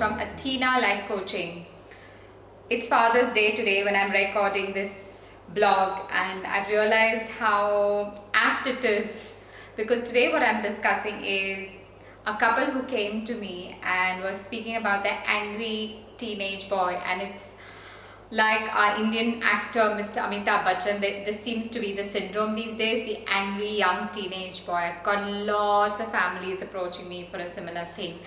from Athena Life Coaching. It's Father's Day today when I'm recording this blog, and I've realized how apt it is because today what I'm discussing is a couple who came to me and was speaking about their angry teenage boy, and it's like our Indian actor Mr. Amitabh Bachchan. This seems to be the syndrome these days, the angry young teenage boy. I've got lots of families approaching me for a similar thing.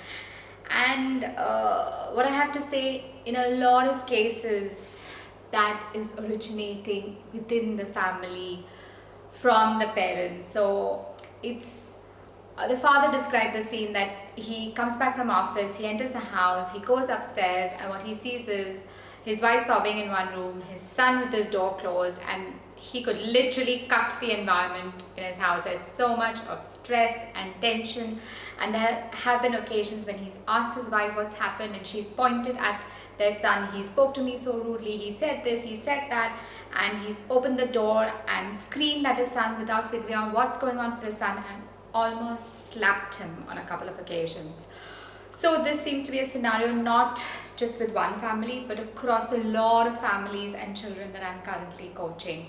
And what I have to say, in a lot of cases, that is originating within the family from the parents. So it's the father described the scene that he comes back from office, he enters the house, he goes upstairs, and what he sees is his wife sobbing in one room, his son with his door closed, and he could literally cut the environment in his house. There's so much of stress and tension, and there have been occasions when he's asked his wife what's happened and she's pointed at their son. He spoke to me so rudely, he said this, he said that, and he's opened the door and screamed at his son without figuring out what's going on for his son and almost slapped him on a couple of occasions. So this seems to be a scenario not just with one family, but across a lot of families and children that I'm currently coaching.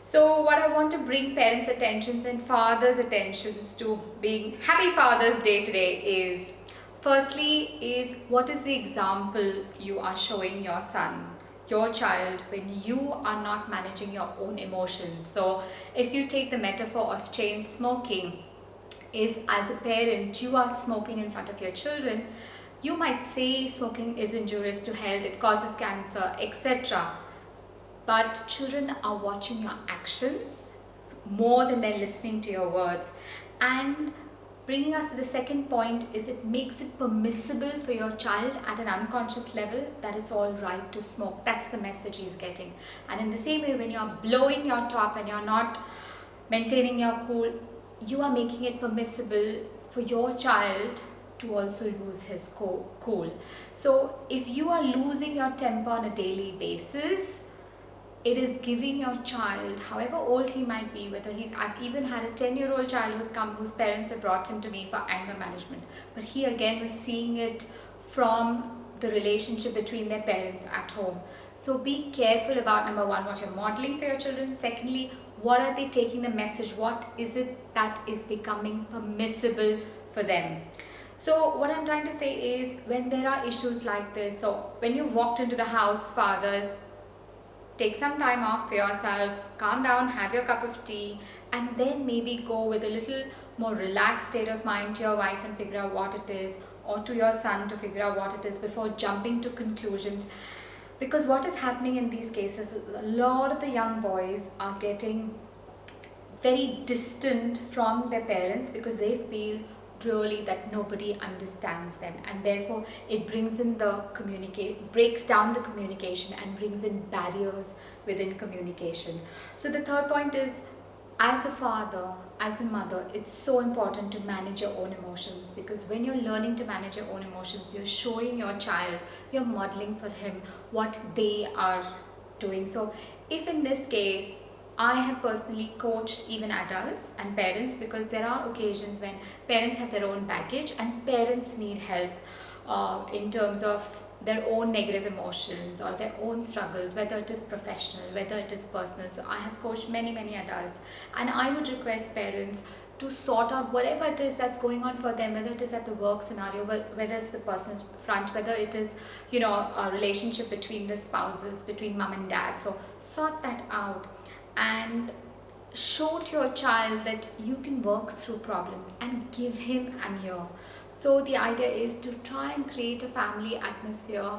So what I want to bring parents' attentions and fathers' attentions to, being Happy Father's Day today, is firstly is what is the example you are showing your son, your child, when you are not managing your own emotions. So if you take the metaphor of chain smoking, if as a parent you are smoking in front of your children, you might say smoking is injurious to health, it causes cancer, etc. But children are watching your actions more than they're listening to your words. And bringing us to the second point is it makes it permissible for your child at an unconscious level that it's all right to smoke. That's the message he's getting. And in the same way, when you're blowing your top and you're not maintaining your cool, you are making it permissible for your child to also lose his cool. So if you are losing your temper on a daily basis, it is giving your child, however old he might be, whether I've even had a 10-year-old child who's come, whose parents have brought him to me for anger management, but he again was seeing it from the relationship between their parents at home. So be careful about, number one, what you're modeling for your children. Secondly, what are they taking the message? What is it that is becoming permissible for them? So what I'm trying to say is, when there are issues like this, so when you've walked into the house, fathers, take some time off for yourself, calm down, have your cup of tea, and then maybe go with a little more relaxed state of mind to your wife and figure out what it is, or to your son to figure out what it is before jumping to conclusions. Because what is happening in these cases, a lot of the young boys are getting very distant from their parents because they feel really that nobody understands them, and therefore it brings in breaks down the communication and brings in barriers within communication. So the third point is, as a father, as a mother, it's so important to manage your own emotions, because when you're learning to manage your own emotions, you're showing your child, you're modeling for him what they are doing. So if in this case, I have personally coached even adults and parents, because there are occasions when parents have their own baggage and parents need help in terms of their own negative emotions or their own struggles, whether it is professional, whether it is personal. So I have coached many adults, and I would request parents to sort out whatever it is that's going on for them, whether it is at the work scenario, whether it's the personal front, whether it is, a relationship between the spouses, between mom and dad. So sort that out and show to your child that you can work through problems, and give him an ear. So the idea is to try and create a family atmosphere,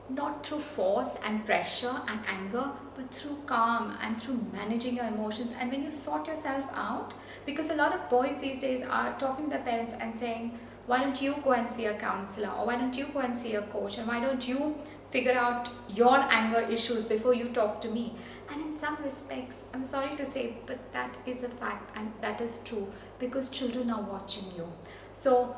not through force and pressure and anger, but through calm and through managing your emotions. And when you sort yourself out, because a lot of boys these days are talking to their parents and saying, why don't you go and see a counselor, or why don't you go and see a coach, and why don't you figure out your anger issues before you talk to me? And in some respects, I'm sorry to say, but that is a fact, and that is true, because children are watching you. So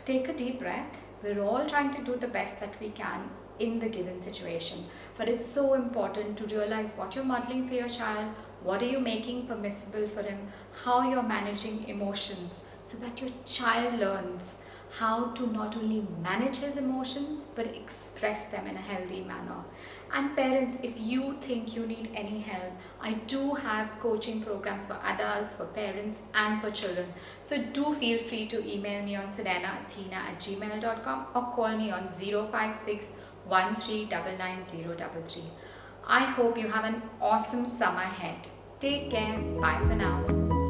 take a deep breath. We're all trying to do the best that we can in the given situation, but it's so important to realize what you're modeling for your child, what are you making permissible for him, how you're managing emotions, so that your child learns how to not only manage his emotions but express them in a healthy manner. And parents, if you think you need any help, I do have coaching programs for adults, for parents, and for children. So do feel free to email me on sunaina@gmail.com or call me on 056 1399 I hope you have an awesome summer ahead. Take care. Bye for now.